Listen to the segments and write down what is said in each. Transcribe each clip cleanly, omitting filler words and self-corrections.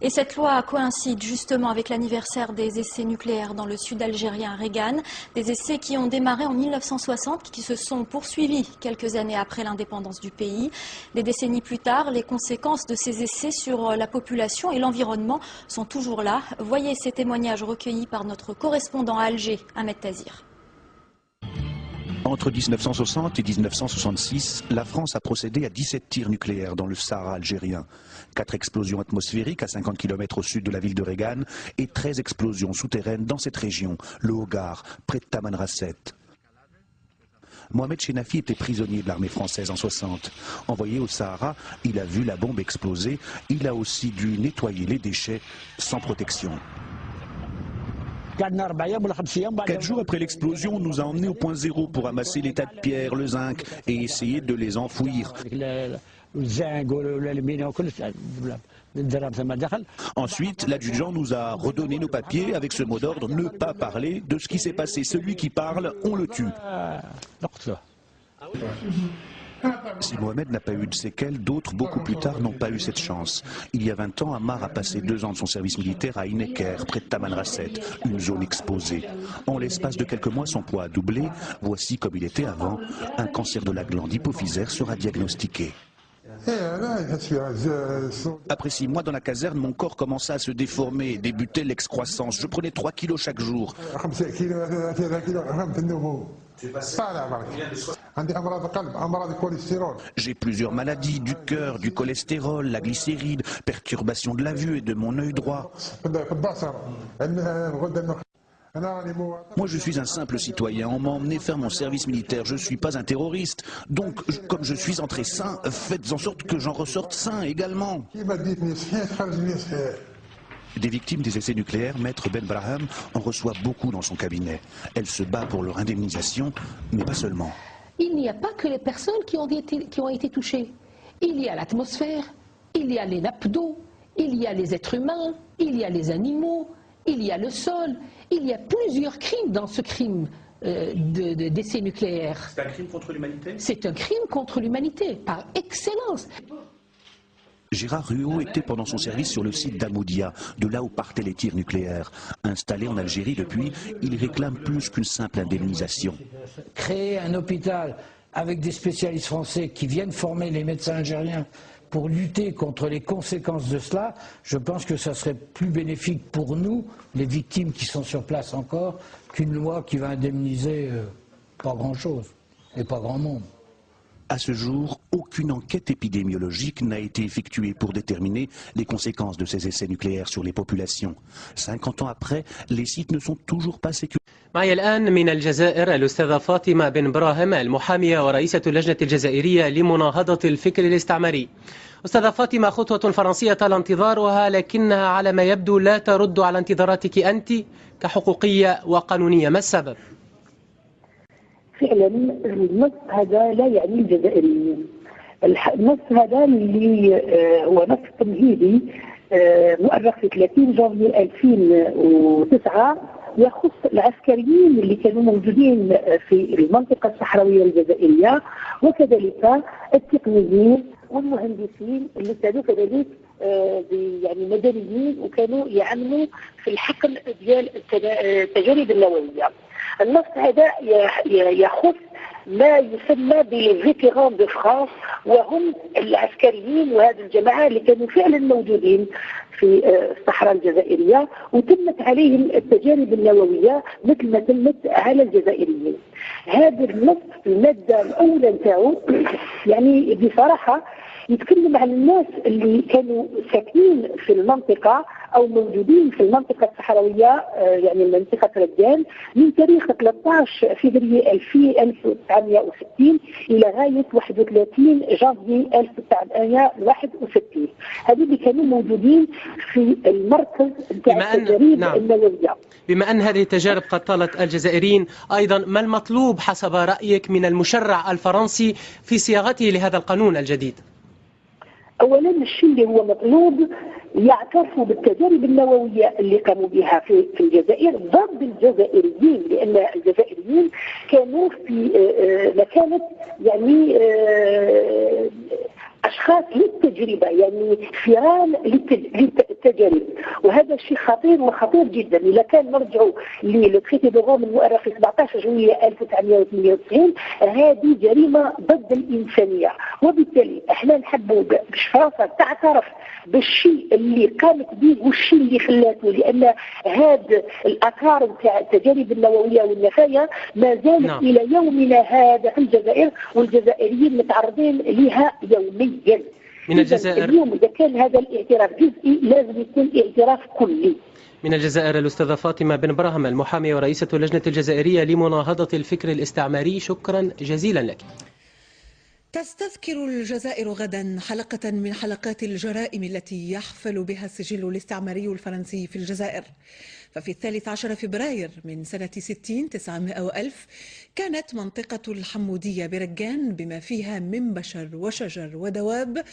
Et cette loi coïncide justement avec l'anniversaire des essais nucléaires dans le sud algérien Regan, des essais qui ont démarré en 1960, qui se sont poursuivis quelques années après l'indépendance du pays. Des décennies plus tard, les conséquences de ces essais sur la population et l'environnement sont toujours là. Voyez ces témoignages recueillis par notre correspondant à Alger, Ahmed Tazir. Entre 1960 et 1966, la France a procédé à 17 tirs nucléaires dans le Sahara algérien. 4 explosions atmosphériques à 50 km au sud de la ville de Regan et 13 explosions souterraines dans cette région, le Hogar, près de Tamanrasset. Mohamed Chenafi était prisonnier de l'armée française en 60. Envoyé au Sahara, il a vu la bombe exploser. Il a aussi dû nettoyer les déchets sans protection. 4 jours après l'explosion, on nous a emmenés au point zéro pour ramasser les tas de pierres, le zinc et essayer de les enfouir. Ensuite, l'adjudant nous a redonné nos papiers avec ce mot d'ordre: ne pas parler de ce qui s'est passé. Celui qui parle, on le tue. Si Mohamed n'a pas eu de séquelles, d'autres, beaucoup plus tard, n'ont pas eu cette chance. Il y a 20 ans, Ammar a passé 2 ans de son service militaire à Ineker, près de Tamanrasset, une zone exposée. En l'espace de quelques mois, son poids a doublé. Voici comme il était avant. Un cancer de la glande hypophysaire sera diagnostiqué. Après 6 mois dans la caserne, mon corps commença à se déformer, débutait l'excroissance. Je prenais 3 kilos chaque jour. J'ai plusieurs maladies, du cœur, du cholestérol, la glycéride, perturbation de la vue et de mon œil droit. Moi, je suis un simple citoyen. On m'a emmené faire mon service militaire. Je ne suis pas un terroriste. Donc, comme je suis entré sain, faites en sorte que j'en ressorte sain également. Des victimes des essais nucléaires, Maître Ben Braham en reçoit beaucoup dans son cabinet. Elle se bat pour leur indemnisation, mais pas seulement. Il n'y a pas que les personnes qui ont été touchées. Il y a l'atmosphère, il y a les nappes d'eau, il y a les êtres humains, il y a les animaux, il y a le sol, il y a plusieurs crimes dans ce crime d'essai nucléaire. C'est un crime contre l'humanité? C'est un crime contre l'humanité, par excellence. Gérard Ruot était pendant son service sur le site d'Amoudia, de là où partaient les tirs nucléaires. Installé en Algérie depuis, il réclame plus qu'une simple indemnisation. Créer un hôpital avec des spécialistes français qui viennent former les médecins algériens pour lutter contre les conséquences de cela, je pense que ça serait plus bénéfique pour nous, les victimes qui sont sur place encore, qu'une loi qui va indemniser pas grand-chose et pas grand monde. À ce jour, aucune enquête épidémiologique n'a été effectuée pour déterminer les conséquences de ces essais nucléaires sur les populations. 50 ans après, les sites ne sont toujours pas sécurisés. معي الآن من الجزائر الأستاذة فاطمة بن براهم المحامية ورئيسة اللجنة الجزائرية لمناهضة الفكر الاستعماري. أستاذة فاطمة، خطوة فرنسية طال انتظارها لكنها على ما يبدو لا ترد على انتظاراتك أنت كحقوقية وقانونية، ما السبب؟ فعلا النص هذا لا يعني الجزائريين. النص هذا اللي هو نص تمهيدي مؤرخ في 30 جانفي 2009 يخص العسكريين اللي كانوا موجودين في المنطقة الصحراوية الجزائرية، وكذلك التقنيين والمهندسين اللي كانوا كذلك يعني مدنيين وكانوا يعملوا في الحقل ديال التجارب النووية. النص هذا يخص ما يسمى بالفيتيران دو فرانس، وهم العسكريين وهذه الجماعة اللي كانوا فعلا موجودين في الصحراء الجزائرية وتمت عليهم التجارب النووية مثل ما تمت على الجزائريين. هذا النص في المادة الأولى نتاعو يعني بصراحة يتكلم عن الناس اللي كانوا ساكنين في المنطقة أو موجودين في المنطقة الصحراوية، يعني منطقة ردان، من تاريخ 13 فبراير 1960 إلى غاية 31 جانفي 1961. هذه اللي كانوا موجودين في المركز نتاع التجارب النووية. بما أن هذه التجارب قد طالت الجزائريين، أيضا ما المطلوب حسب رأيك من المشرع الفرنسي في صياغته لهذا القانون الجديد؟ اولا الشيء اللي هو مطلوب يعترفوا بالتجارب النوويه اللي قاموا بها في الجزائر ضد الجزائريين، لان الجزائريين كانوا في مكانه يعني اشخاص للتجربه، يعني فيران للتجارب، وهذا الشيء خطير وخطير جدا. اذا كان نرجعوا للتريتي دو روم المؤرخ في 17 جويلية 1998، هذه جريمه ضد الانسانيه، وبالتالي احنا نحبوا باش فرنسا تعترف بالشيء اللي قامت به والشيء اللي خلاته، لان هذا الاثار نتاع التجارب النوويه والنفايا ما زالت الى يومنا هذا في الجزائر، والجزائريين متعرضين لها يوميا. من الجزائر اليوم إذا كان هذا الاعتراف جزئي لازم يكون اعتراف كلي. من الجزائر الأستاذة فاطمة بن براهم المحامية ورئيسة اللجنة الجزائرية لمناهضة الفكر الاستعماري، شكرا جزيلا لك. تستذكر الجزائر غدا حلقة من حلقات الجرائم التي يحفل بها السجل الاستعماري الفرنسي في الجزائر. ففي 13 فبراير من سنة 60 900 وألف كانت منطقة الحمودية برجان بما فيها من بشر وشجر ودواب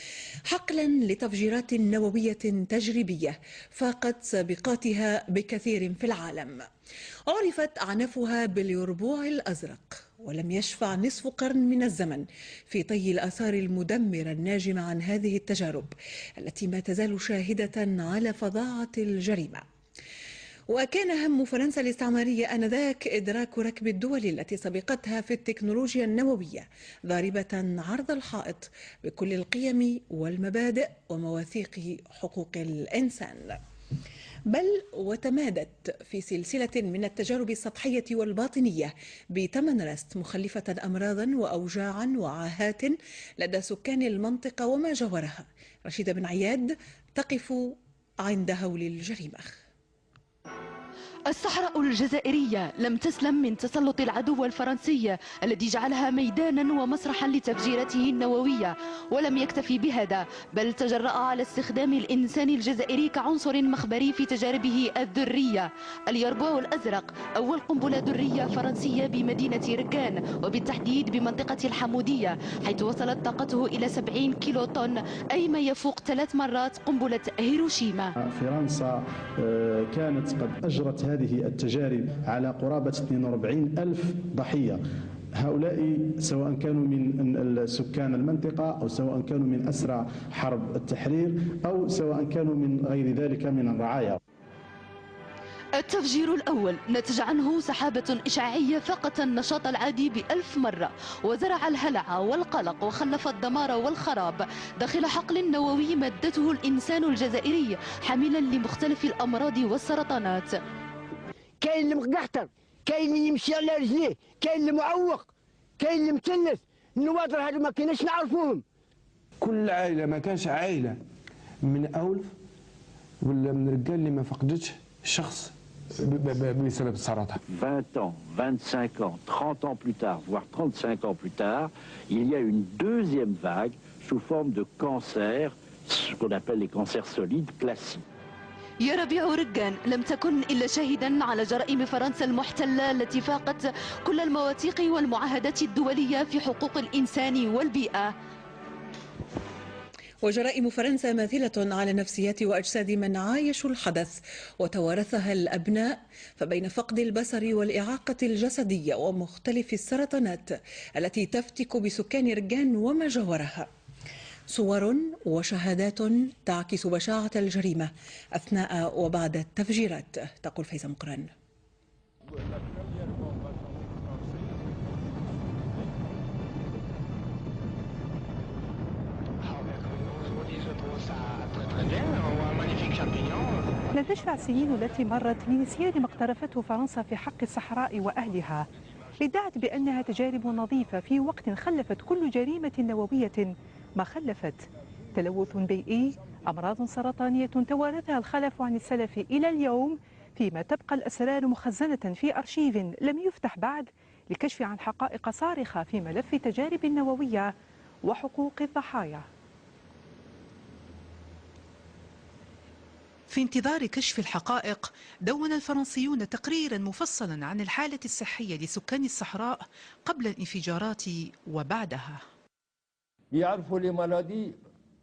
حقلا لتفجيرات نووية تجريبية فاقت سابقاتها بكثير في العالم. عرفت أعنافها باليربوع الأزرق، ولم يشفع نصف قرن من الزمن في طي الآثار المدمرة الناجمة عن هذه التجارب التي ما تزال شاهدة على فظاعة الجريمة. وكان هم فرنسا الاستعمارية آنذاك إدراك ركب الدول التي سبقتها في التكنولوجيا النووية ضاربة عرض الحائط بكل القيم والمبادئ ومواثيق حقوق الإنسان. بل وتمادت في سلسلة من التجارب السطحية والباطنية بثمن رست، مخلفة أمراضا وأوجاعا وعاهات لدى سكان المنطقة وما جاورها. رشيدة بن عياد تقف عند هول الجريمة. الصحراء الجزائرية لم تسلم من تسلط العدو الفرنسي الذي جعلها ميدانا ومسرحا لتفجيراته النووية، ولم يكتفي بهذا بل تجرأ على استخدام الإنسان الجزائري كعنصر مخبري في تجاربه الذرية. اليربوع الأزرق أول قنبلة ذرية فرنسية بمدينة ركان وبالتحديد بمنطقة الحمودية، حيث وصلت طاقته إلى 70 كيلو طن، أي ما يفوق 3 مرات قنبلة هيروشيما. فرنسا كانت قد أجرت هذه التجارب على قرابة 42,000 ضحية. هؤلاء سواء كانوا من سكان المنطقة أو سواء كانوا من أسرى حرب التحرير أو سواء كانوا من غير ذلك من الرعايا. التفجير الأول نتج عنه سحابة إشعاعية فقط النشاط العادي ب1000 مرة، وزرع الهلع والقلق وخلف الدمار والخراب داخل حقل نووي مدته الإنسان الجزائري حاملا لمختلف الأمراض والسرطانات. كاين اللي مقحطر، كاين اللي يمشي على رجليه، كاين اللي معوق، كاين اللي مثلث. النواظر هذو ما كناش نعرفوهم. كل عائلة ما كانش عائلة من أولف ولا من رجال اللي ما فقدتش شخص بسبب السرطان. 20 ans, 25 ans, 30 ans plus tard, voire 35 ans plus tard, il y a une deuxième vague sous forme de cancer, ce qu'on appelle les cancers solides classiques. يا ربيع ركان لم تكن إلا شاهدا على جرائم فرنسا المحتلة التي فاقت كل المواثيق والمعاهدات الدولية في حقوق الإنسان والبيئة. وجرائم فرنسا ماثلة على نفسيات وأجساد من عايشوا الحدث وتوارثها الأبناء، فبين فقد البصر والإعاقة الجسدية ومختلف السرطانات التي تفتك بسكان ركان وما جاورها، صور وشهادات تعكس بشاعة الجريمة أثناء وبعد التفجيرات. تقول فايزة مقران. لا تشفع السنين التي مرت لنسيان ما اقترفته فرنسا في حق الصحراء وأهلها. ادعت بأنها تجارب نظيفة في وقت خلفت كل جريمة نووية ما خلفت تلوث بيئي، أمراض سرطانية توارثها الخلف عن السلف إلى اليوم، فيما تبقى الأسرار مخزنة في أرشيف لم يفتح بعد لكشف عن حقائق صارخة في ملف التجارب النووية وحقوق الضحايا. في انتظار كشف الحقائق، دون الفرنسيون تقريرا مفصلا عن الحالة الصحية لسكان الصحراء قبل الانفجارات وبعدها. يعرفوا لي مرضي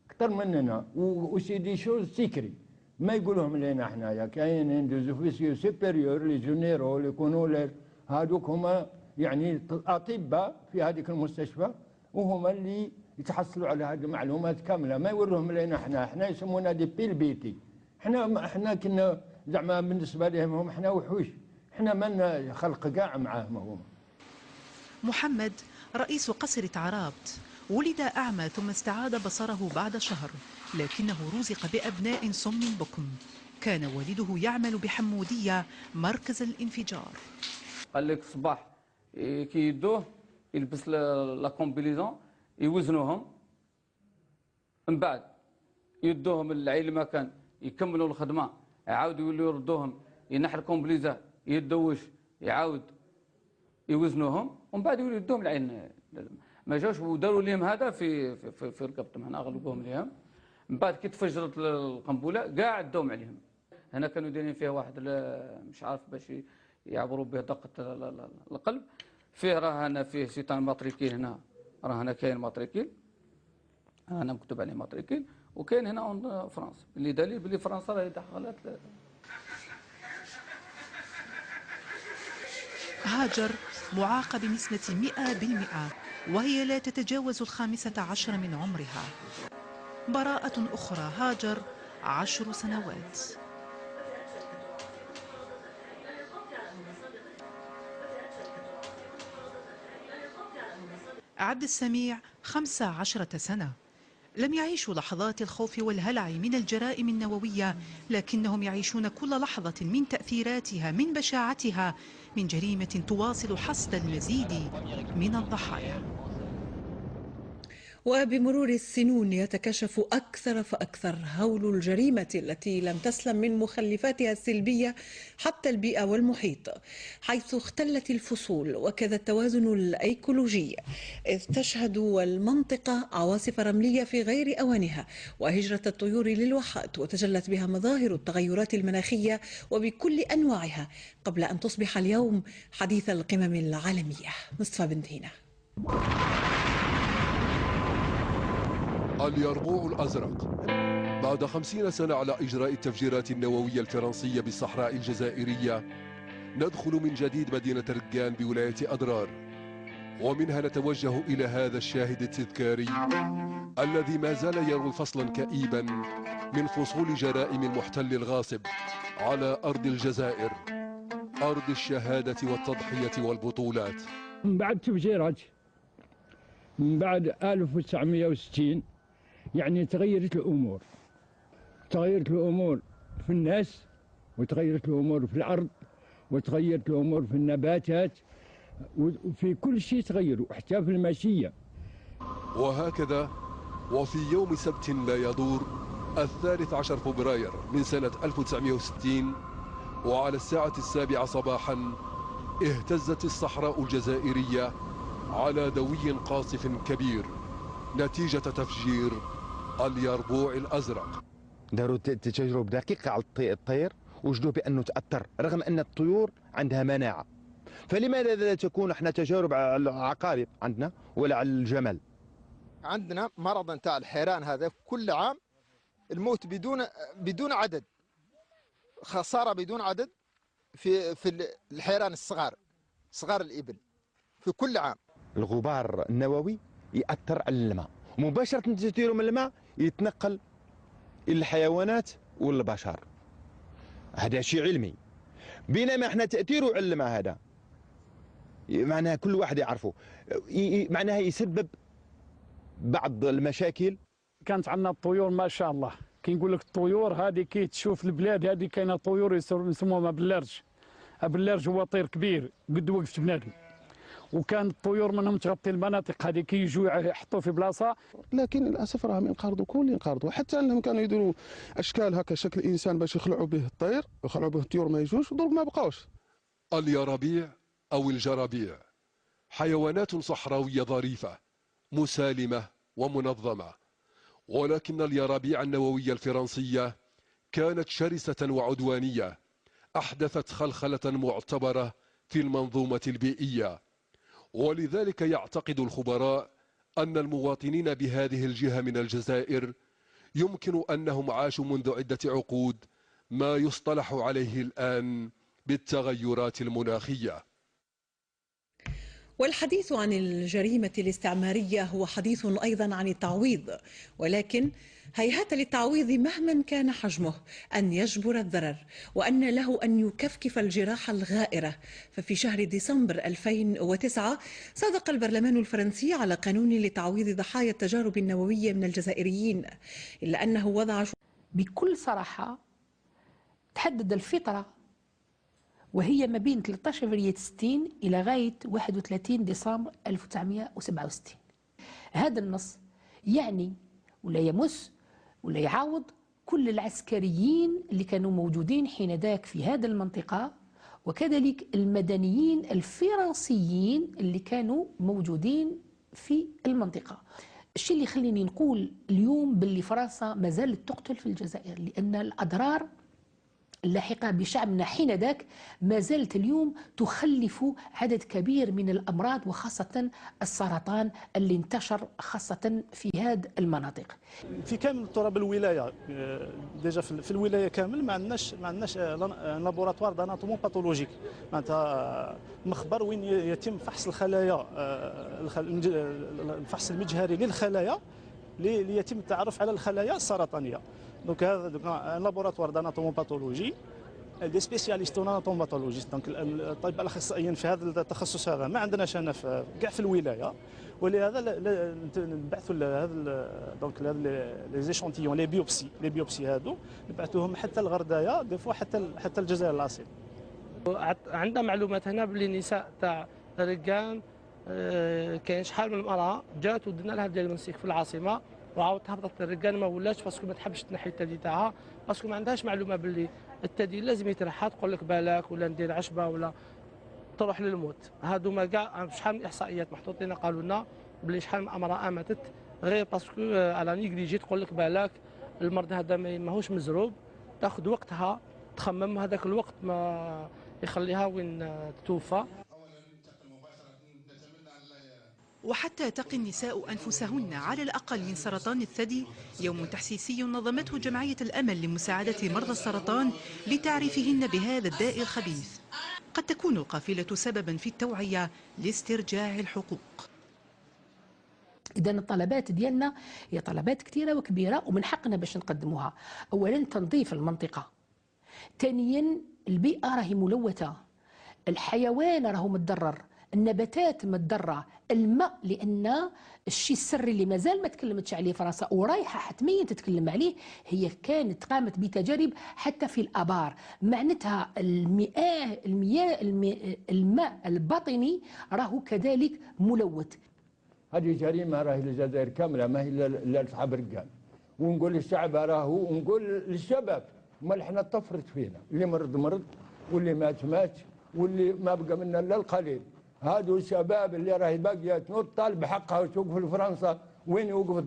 أكثر مننا وسي دي شوز سيكري ما يقولوهم لنا حنايا. كاين دي زوفيسيو سوبيريور لي جونيرو لي كونولير، هذوك هما يعني الأطباء في هذيك المستشفى، وهما اللي يتحصلوا على هذه المعلومات كاملة، ما يوروهم لنا حنا يسمونا دي بيلبيتي. احنا كنا زعما بالنسبه لهم هم احنا وحوش، احنا ما خلق كاع معاهم هم. محمد رئيس قصر تعرابت ولد أعمى ثم استعاد بصره بعد شهر، لكنه رزق بأبناء صم بكم. كان والده يعمل بحمودية مركز الانفجار. قال لك الصباح كي يدوه يلبس لا كومبيليزون يوزنوهم، من بعد يدوهم العين المكان يكملوا الخدمه، يعاودوا يولوا يردوهم، ينحر الكومبليزه يدوش، يعاود يوزنوهم، ومن بعد يولوا يدوهم العين. ما جاوش وداروا لهم هذا في رقبتهم، هنا غلبوهم لهم. من بعد كي تفجرت القنبله كاع داوم عليهم. هنا كانوا دايرين فيها واحد مش عارف باش يعبروا به دقه القلب، فيه راه هنا فيه شيطان ماتريكيل، هنا راه هنا كاين ماتريكيل، هنا مكتوب عليه ماتريكيل، وكاين هنا فرنسا اللي دليل بلي فرنسا راهي دخلت. هاجر معاقة بنسبة 100%، وهي لا تتجاوز 15 من عمرها. براءة أخرى هاجر 10 سنوات. عبد السميع 15 سنة. لم يعيشوا لحظات الخوف والهلع من الجرائم النووية، لكنهم يعيشون كل لحظة من تأثيراتها، من بشاعتها، من جريمة تواصل حصد المزيد من الضحايا. وبمرور السنين يتكشف أكثر فأكثر هول الجريمة التي لم تسلم من مخلفاتها السلبية حتى البيئة والمحيط، حيث اختلت الفصول وكذا التوازن الأيكولوجي، إذ تشهد المنطقة عواصف رملية في غير أوانها وهجرة الطيور للواحات، وتجلت بها مظاهر التغيرات المناخية وبكل أنواعها قبل أن تصبح اليوم حديث القمم العالمية. مصطفى بن دينا. اليربوع الأزرق. بعد 50 سنة على إجراء التفجيرات النووية الفرنسية بالصحراء الجزائرية، ندخل من جديد مدينة ركان بولاية أضرار، ومنها نتوجه إلى هذا الشاهد التذكاري الذي ما زال يروي فصلا كئيبا من فصول جرائم المحتل الغاصب على أرض الجزائر، أرض الشهادة والتضحية والبطولات. من بعد تفجيرات، من بعد 1960 يعني تغيرت الأمور في الناس، وتغيرت الأمور في الأرض، وتغيرت الأمور في النباتات، وفي كل شيء تغيروا حتى في الماشية. وهكذا وفي يوم سبت لا يدور 13 فبراير من سنة 1960 وعلى الساعة 7 صباحا اهتزت الصحراء الجزائرية على دوي قاصف كبير نتيجة تفجير اليربوع الأزرق. داروا تجارب دقيقة على الطير، وجدوا بأنه تأثر رغم أن الطيور عندها مناعة. فلماذا لا تكون احنا تجارب على العقارب عندنا ولا على الجمل؟ عندنا مرض نتاع الحيران هذا كل عام الموت بدون عدد، خسارة بدون عدد في الحيران صغار الإبل في كل عام. الغبار النووي يأثر على الماء، مباشرة تأثيره من الماء يتنقل إلى الحيوانات والبشر. هذا شيء علمي. بينما احنا تأثيره على الماء هذا معناها كل واحد يعرفه، معناها يسبب بعض المشاكل. كانت عندنا الطيور ما شاء الله، كي نقول لك الطيور هذه كي تشوف البلاد هذه كاينه طيور يسموها بلارج. بلارج هو طير كبير قد وقفت بنادم، وكان الطيور منهم تغطي المناطق هذه كي يجوا يحطوا في بلاصه. لكن للاسف راهم ينقرضوا، كل ينقرضوا، حتى انهم كانوا يديروا اشكال هكا شكل انسان باش يخلعوا به الطير، يخلعوا به الطيور ما يجوش، ودرك ما بقاوش. اليرابيع او الجرابيع حيوانات صحراويه ظريفه مسالمه ومنظمه، ولكن اليرابيع النوويه الفرنسيه كانت شرسه وعدوانيه، احدثت خلخله معتبره في المنظومه البيئيه. ولذلك يعتقد الخبراء أن المواطنين بهذه الجهة من الجزائر يمكن أنهم عاشوا منذ عدة عقود ما يصطلح عليه الآن بالتغيرات المناخية. والحديث عن الجريمة الاستعمارية هو حديث أيضا عن التعويض، ولكن هيهات للتعويض مهما كان حجمه أن يجبر الضرر، وأن له أن يكفكف الجراح الغائرة. ففي شهر ديسمبر 2009 صادق البرلمان الفرنسي على قانون لتعويض ضحايا التجارب النووية من الجزائريين، إلا أنه وضع بكل صراحة تحدد الفترة وهي ما بين 13 فبراير 60 إلى غاية 31 ديسمبر 1967. هذا النص يعني ولا يمس ولا يعاوض كل العسكريين اللي كانوا موجودين حين ذاك في هذه المنطقة، وكذلك المدنيين الفرنسيين اللي كانوا موجودين في المنطقة. الشيء اللي يخليني نقول اليوم باللي فرنسا ما زالت تقتل في الجزائر، لأن الأضرار اللاحقة بشعبنا حين ذاك ما زالت اليوم تخلف عدد كبير من الأمراض، وخاصة السرطان اللي انتشر خاصة في هذه المناطق. في كامل تراب الولاية، ديجا في الولاية كامل ما عندناش لابوراتوار داناتومو باثولوجيك، معناتها مخبر وين يتم فحص الخلايا، الفحص المجهري للخلايا ليتم التعرف على الخلايا السرطانية. دونك هذا لابوراتوار داناتوموباثولوجي دي سبيسياليست داناتوموباثولوجيست، دونك الطبيب الاخصائيين في هذا التخصص هذا ما عندناش انا كاع في الولايه، ولهذا نبعثوا هذا دونك لي زيشونتيون لي بيوبسي هادو نبعثوهم حتى الغردايه دي فوا حتى الجزائر الاصيل. عندنا معلومات هنا باللي النساء تاع ركان كاين شحال من امراه جات ودرنا لها ديالونستيك في العاصمه وعاود هبطت للرجال ما ولاتش باسكو ما تحبش تنحي الثدي تاعها باسكو ما عندهاش معلومه باللي الثدي لازم يتنحى تقول لك بالك ولا ندير عشبه ولا تروح للموت. هادو ما كاع شحال من احصائيات محطوطين قالوا لنا باللي شحال من امراه ماتت غير باسكو على نيجليجي تقول لك بالك المرض هذا ماهوش مزروب تاخذ وقتها تخمم هذاك الوقت ما يخليها وين تتوفى. وحتى تقي النساء أنفسهن على الأقل من سرطان الثدي يوم تحسيسي نظمته جمعية الأمل لمساعدة مرضى السرطان لتعريفهن بهذا الداء الخبيث. قد تكون القافلة سببا في التوعية لاسترجاع الحقوق. إذا الطلبات ديالنا هي طلبات كثيرة وكبيرة ومن حقنا باش نقدموها. أولا تنظيف المنطقة، ثانيا البيئة راهي ملوثة، الحيوان راهو متضرر، النباتات متضرة، الماء لأن الشيء السري اللي مازال ما تكلمتش عليه فرنسا ورايحة حتميا تتكلم عليه هي كانت قامت بتجارب حتى في الآبار. معناتها الماء الباطني راهو كذلك ملوث. هذه جريمة راهي للجزائر كاملة ما هي لأصحاب الرجال، ونقول للشعب راهو ونقول للشباب ما احنا تفرط فينا، اللي مرض واللي مات واللي ما بقى منا الا القليل. هادو الشباب اللي راهي باقيه تنوض طالب حقها وتوقف لفرنسا وين يوقف